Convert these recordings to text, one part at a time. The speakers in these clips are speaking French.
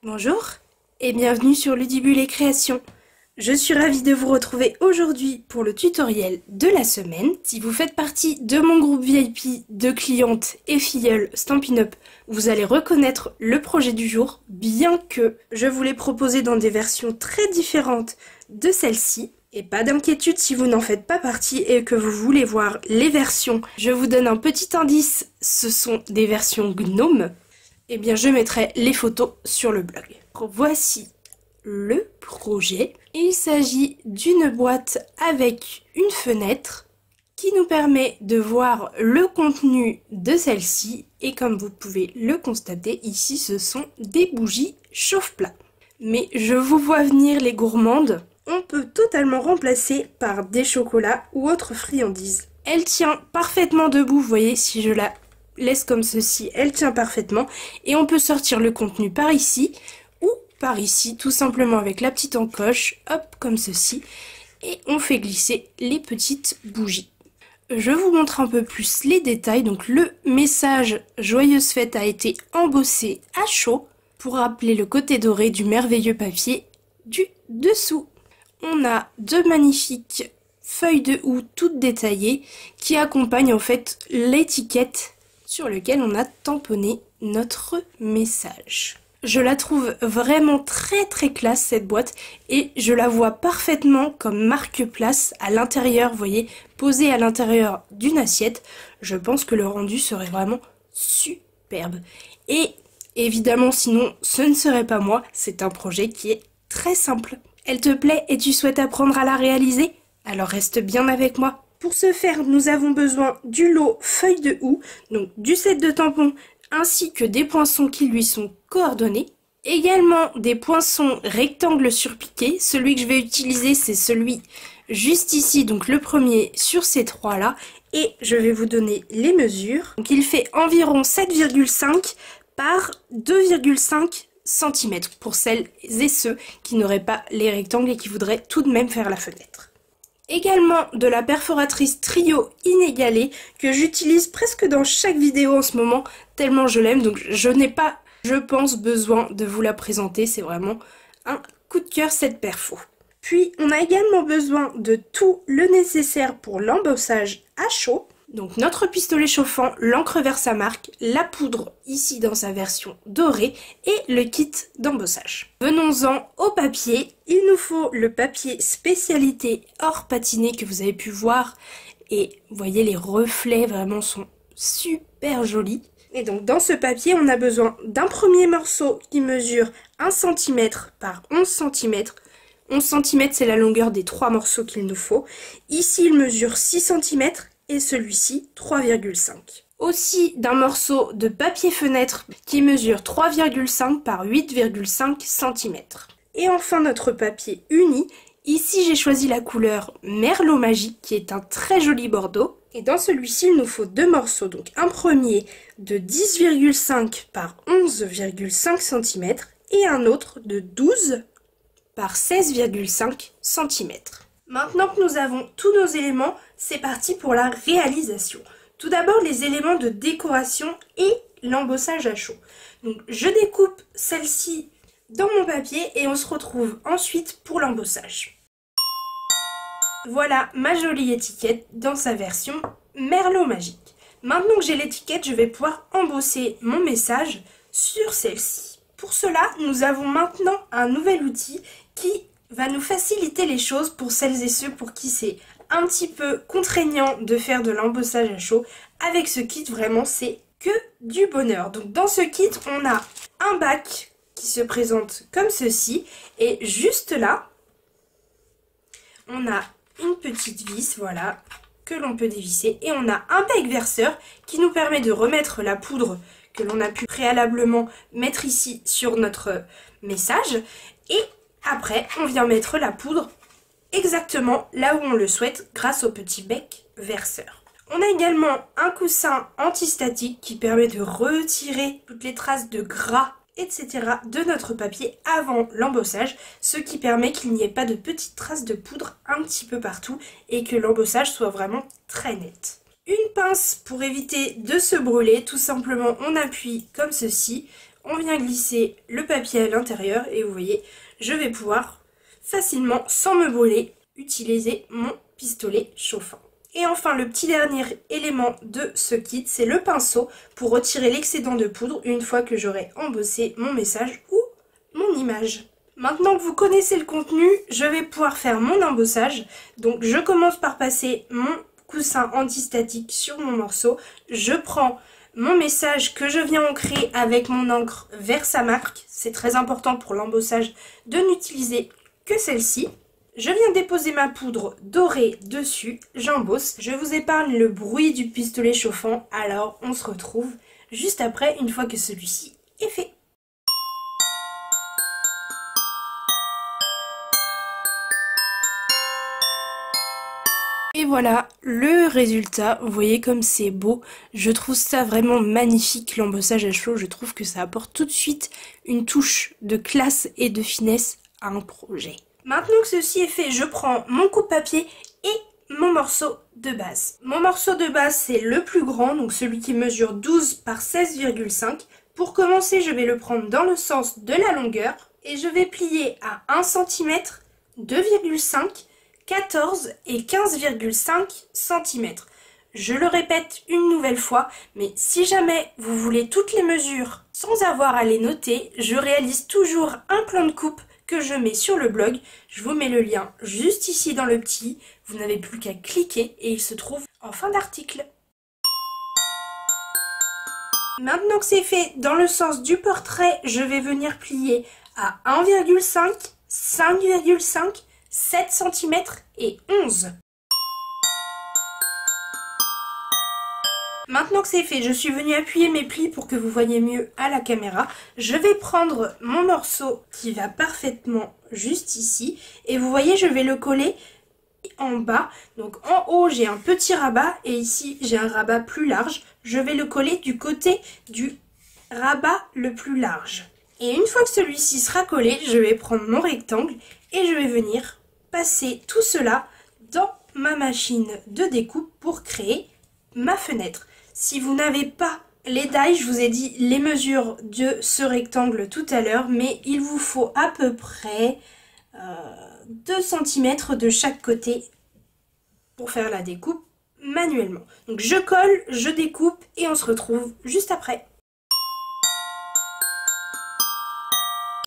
Bonjour et bienvenue sur Ludibule et Création. Je suis ravie de vous retrouver aujourd'hui pour le tutoriel de la semaine. Si vous faites partie de mon groupe VIP de clientes et filleules Stampin' Up, vous allez reconnaître le projet du jour, bien que je vous l'ai proposé dans des versions très différentes de celle-ci. Et pas d'inquiétude si vous n'en faites pas partie et que vous voulez voir les versions. Je vous donne un petit indice, ce sont des versions GNOME. Eh bien, je mettrai les photos sur le blog. Voici le projet. Il s'agit d'une boîte avec une fenêtre qui nous permet de voir le contenu de celle-ci. Et comme vous pouvez le constater, ici, ce sont des bougies chauffe-plat. Mais je vous vois venir les gourmandes. On peut totalement remplacer par des chocolats ou autres friandises. Elle tient parfaitement debout, vous voyez, si je la laisse comme ceci, elle tient parfaitement. Et on peut sortir le contenu par ici ou par ici, tout simplement avec la petite encoche, hop, comme ceci. Et on fait glisser les petites bougies. Je vous montre un peu plus les détails. Donc le message « Joyeuse fête » a été embossé à chaud pour rappeler le côté doré du merveilleux papier du dessous. On a deux magnifiques feuilles de houx toutes détaillées qui accompagnent en fait l'étiquette sur laquelle on a tamponné notre message. Je la trouve vraiment très classe cette boîte et je la vois parfaitement comme marque-place à l'intérieur, vous voyez, posée à l'intérieur d'une assiette. Je pense que le rendu serait vraiment superbe. Et évidemment, sinon, ce ne serait pas moi, c'est un projet qui est très simple. Elle te plaît et tu souhaites apprendre à la réaliser? Alors reste bien avec moi. Pour ce faire, nous avons besoin du lot feuille de houx, donc du set de tampons, ainsi que des poinçons qui lui sont coordonnés. Également des poinçons rectangles surpiqués. Celui que je vais utiliser, c'est celui juste ici, donc le premier sur ces trois-là. Et je vais vous donner les mesures. Donc il fait environ 7,5 par 2,5 cm pour celles et ceux qui n'auraient pas les rectangles et qui voudraient tout de même faire la fenêtre. Également de la perforatrice trio inégalée que j'utilise presque dans chaque vidéo en ce moment tellement je l'aime, donc je n'ai pas, je pense, besoin de vous la présenter, c'est vraiment un coup de cœur cette perfo. Puis on a également besoin de tout le nécessaire pour l'embossage à chaud. Donc notre pistolet chauffant, l'encre Versamark, la poudre ici dans sa version dorée et le kit d'embossage. Venons-en au papier. Il nous faut le papier spécialité or patiné que vous avez pu voir et vous voyez les reflets vraiment sont super jolis. Et donc dans ce papier on a besoin d'un premier morceau qui mesure 1 cm par 11 cm. 11 cm c'est la longueur des trois morceaux qu'il nous faut. Ici il mesure 6 cm. Et celui-ci 3,5. Aussi d'un morceau de papier fenêtre qui mesure 3,5 par 8,5 cm. Et enfin notre papier uni. Ici j'ai choisi la couleur Merlot Magique qui est un très joli bordeaux. Et dans celui-ci il nous faut deux morceaux. Donc un premier de 10,5 par 11,5 cm et un autre de 12 par 16,5 cm. Maintenant que nous avons tous nos éléments, c'est parti pour la réalisation. Tout d'abord, les éléments de décoration et l'embossage à chaud. Donc, je découpe celle-ci dans mon papier et on se retrouve ensuite pour l'embossage. Voilà ma jolie étiquette dans sa version Merlot Magique. Maintenant que j'ai l'étiquette, je vais pouvoir embosser mon message sur celle-ci. Pour cela, nous avons maintenant un nouvel outil qui va nous faciliter les choses pour celles et ceux pour qui c'est un petit peu contraignant de faire de l'embossage à chaud. Avec ce kit, vraiment, c'est que du bonheur. Donc dans ce kit, on a un bac qui se présente comme ceci. Et juste là, on a une petite vis, voilà, que l'on peut dévisser. Et on a un bec verseur qui nous permet de remettre la poudre que l'on a pu préalablement mettre ici sur notre message. Et après, on vient mettre la poudre exactement là où on le souhaite grâce au petit bec verseur. On a également un coussin antistatique qui permet de retirer toutes les traces de gras, etc. de notre papier avant l'embossage, ce qui permet qu'il n'y ait pas de petites traces de poudre un petit peu partout et que l'embossage soit vraiment très net. Une pince pour éviter de se brûler, tout simplement on appuie comme ceci. on vient glisser le papier à l'intérieur et vous voyez, je vais pouvoir facilement, sans me brûler, utiliser mon pistolet chauffant. Et enfin, le petit dernier élément de ce kit, c'est le pinceau pour retirer l'excédent de poudre une fois que j'aurai embossé mon message ou mon image. Maintenant que vous connaissez le contenu, je vais pouvoir faire mon embossage. Donc je commence par passer mon coussin antistatique sur mon morceau. Je prends mon message que je viens ancrer avec mon encre Versamark. C'est très important pour l'embossage de n'utiliser que celle-ci. Je viens déposer ma poudre dorée dessus, j'embosse. Je vous épargne le bruit du pistolet chauffant, alors on se retrouve juste après une fois que celui-ci est fait. Et voilà le résultat, vous voyez comme c'est beau, je trouve ça vraiment magnifique l'embossage à chaud, je trouve que ça apporte tout de suite une touche de classe et de finesse à un projet. Maintenant que ceci est fait, je prends mon coupe-papier et mon morceau de base. Mon morceau de base c'est le plus grand, donc celui qui mesure 12 par 16,5. Pour commencer, je vais le prendre dans le sens de la longueur et je vais plier à 1 cm, 2,5 14 et 15,5 cm. Je le répète une nouvelle fois, mais si jamais vous voulez toutes les mesures sans avoir à les noter, je réalise toujours un plan de coupe que je mets sur le blog. Je vous mets le lien juste ici dans le petit. Vous n'avez plus qu'à cliquer et il se trouve en fin d'article. Maintenant que c'est fait dans le sens du portrait, je vais venir plier à 1,5, 5,5, 7 cm et 11. Maintenant que c'est fait, je suis venue appuyer mes plis pour que vous voyez mieux à la caméra. Je vais prendre mon morceau qui va parfaitement juste ici. Et vous voyez, je vais le coller en bas. Donc en haut, j'ai un petit rabat et ici, j'ai un rabat plus large. Je vais le coller du côté du rabat le plus large. Et une fois que celui-ci sera collé, je vais prendre mon rectangle et je vais venir passer tout cela dans ma machine de découpe pour créer ma fenêtre. Si vous n'avez pas les tailles, je vous ai dit les mesures de ce rectangle tout à l'heure, mais il vous faut à peu près 2 cm de chaque côté pour faire la découpe manuellement. Donc je colle, je découpe et on se retrouve juste après.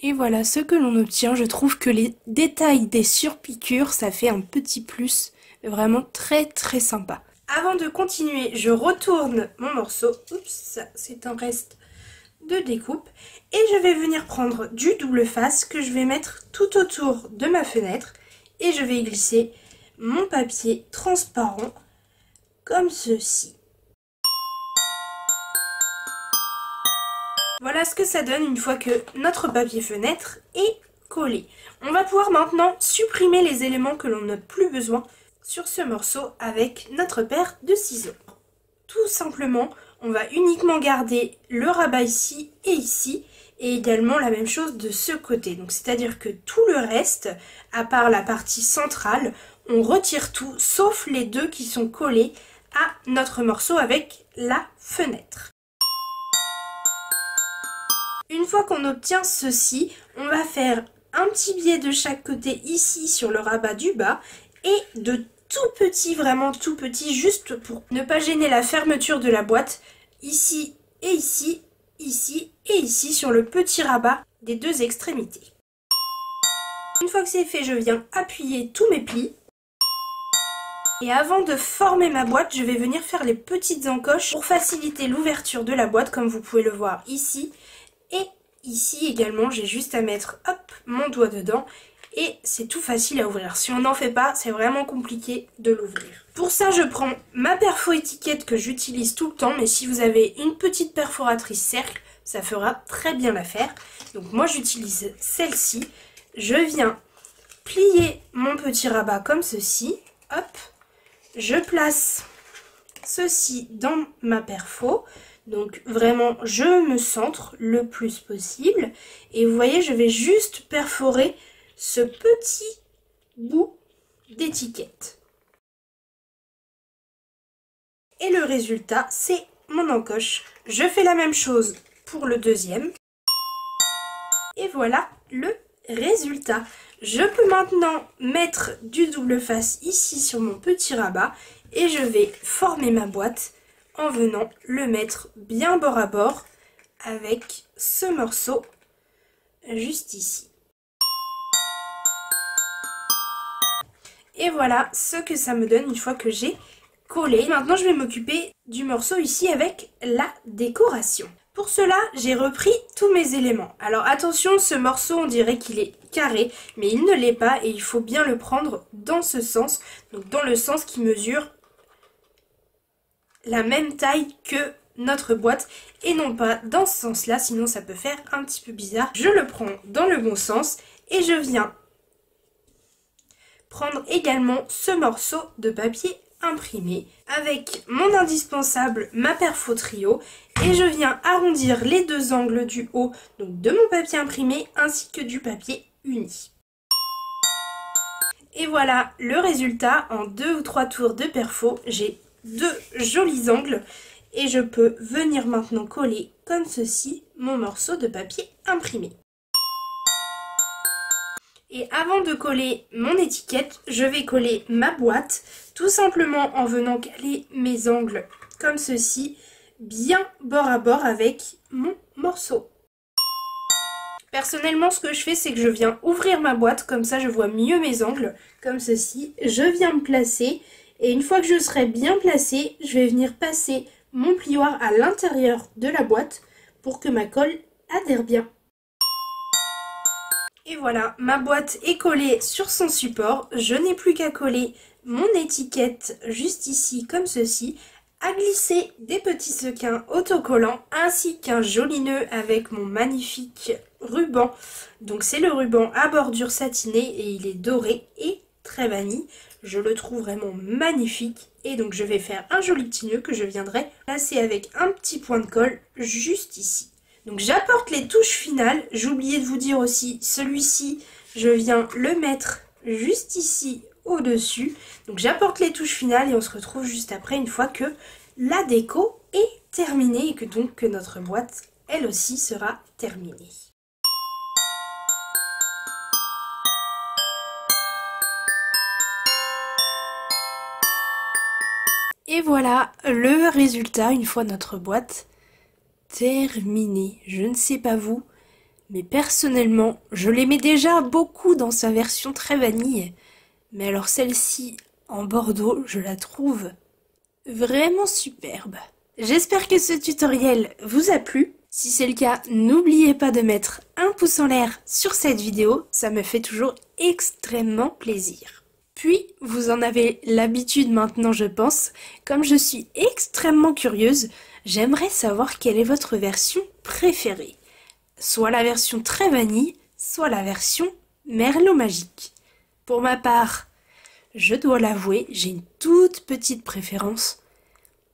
Et voilà ce que l'on obtient. Je trouve que les détails des surpiqûres, ça fait un petit plus vraiment très sympa. Avant de continuer, je retourne mon morceau. Oups, ça c'est un reste de découpe. Et je vais venir prendre du double face que je vais mettre tout autour de ma fenêtre. Et je vais glisser mon papier transparent comme ceci. Voilà ce que ça donne une fois que notre papier fenêtre est collé. On va pouvoir maintenant supprimer les éléments que l'on n'a plus besoin sur ce morceau avec notre paire de ciseaux. Tout simplement, on va uniquement garder le rabat ici et également la même chose de ce côté. Donc c'est-à-dire que tout le reste, à part la partie centrale, on retire tout sauf les deux qui sont collés à notre morceau avec la fenêtre. Une fois qu'on obtient ceci, on va faire un petit biais de chaque côté ici sur le rabat du bas et de tout petit, vraiment tout petit, juste pour ne pas gêner la fermeture de la boîte, ici et ici, ici et ici sur le petit rabat des deux extrémités. Une fois que c'est fait, je viens appuyer tous mes plis. Et avant de former ma boîte, je vais venir faire les petites encoches pour faciliter l'ouverture de la boîte, comme vous pouvez le voir ici. Et ici également, j'ai juste à mettre hop, mon doigt dedans et c'est tout facile à ouvrir. Si on n'en fait pas, c'est vraiment compliqué de l'ouvrir. Pour ça, je prends ma perfo-étiquette que j'utilise tout le temps, mais si vous avez une petite perforatrice cercle, ça fera très bien l'affaire. Donc moi, j'utilise celle-ci. Je viens plier mon petit rabat comme ceci. Hop, je place ceci dans ma perfo. Donc vraiment, je me centre le plus possible. Et vous voyez, je vais juste perforer ce petit bout d'étiquette. Et le résultat, c'est mon encoche. Je fais la même chose pour le deuxième. voilà le résultat. Je peux maintenant mettre du double face ici sur mon petit rabat et je vais former ma boîte en venant le mettre bien bord à bord avec ce morceau juste ici. Et voilà ce que ça me donne une fois que j'ai collé. Maintenant je vais m'occuper du morceau ici avec la décoration. Pour cela, j'ai repris tous mes éléments. Alors attention, ce morceau, on dirait qu'il est carré, mais il ne l'est pas et il faut bien le prendre dans ce sens. Donc dans le sens qui mesure la même taille que notre boîte et non pas dans ce sens-là, sinon ça peut faire un petit peu bizarre. Je le prends dans le bon sens et je viens prendre également ce morceau de papier imprimé avec mon indispensable, ma Perfo Trio, et je viens arrondir les deux angles du haut donc de mon papier imprimé ainsi que du papier uni. Et voilà le résultat. En 2 ou 3 tours de perfo, j'ai 2 jolis angles et je peux venir maintenant coller comme ceci mon morceau de papier imprimé. Et avant de coller mon étiquette, je vais coller ma boîte, tout simplement en venant caler mes angles comme ceci, bien bord à bord avec mon morceau. Personnellement, ce que je fais, c'est que je viens ouvrir ma boîte, comme ça je vois mieux mes angles, comme ceci. Je viens me placer, et une fois que je serai bien placée, je vais venir passer mon plioir à l'intérieur de la boîte pour que ma colle adhère bien. Et voilà, ma boîte est collée sur son support. Je n'ai plus qu'à coller mon étiquette juste ici, comme ceci, à glisser des petits sequins autocollants ainsi qu'un joli nœud avec mon magnifique ruban. Donc c'est le ruban à bordure satinée et il est doré et très vanille. Je le trouve vraiment magnifique et donc je vais faire un joli petit nœud que je viendrai placer avec un petit point de colle juste ici. Donc j'apporte les touches finales. J'ai oublié de vous dire aussi, celui-ci, je viens le mettre juste ici au-dessus. Donc j'apporte les touches finales et on se retrouve juste après une fois que la déco est terminée et que donc que notre boîte, elle aussi, sera terminée. Et voilà le résultat une fois notre boîte terminée. Je ne sais pas vous, mais personnellement, je l'aimais déjà beaucoup dans sa version très vanille. Mais alors celle-ci, en bordeaux, je la trouve vraiment superbe. J'espère que ce tutoriel vous a plu. Si c'est le cas, n'oubliez pas de mettre un pouce en l'air sur cette vidéo, ça me fait toujours extrêmement plaisir. Puis, vous en avez l'habitude maintenant, je pense. Comme je suis extrêmement curieuse, j'aimerais savoir quelle est votre version préférée. Soit la version très vanille, soit la version merlot magique. Pour ma part, je dois l'avouer, j'ai une toute petite préférence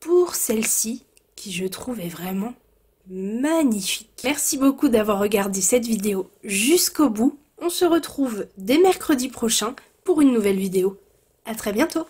pour celle-ci, qui je trouve est vraiment magnifique. Merci beaucoup d'avoir regardé cette vidéo jusqu'au bout. On se retrouve dès mercredi prochain pour une nouvelle vidéo. À très bientôt!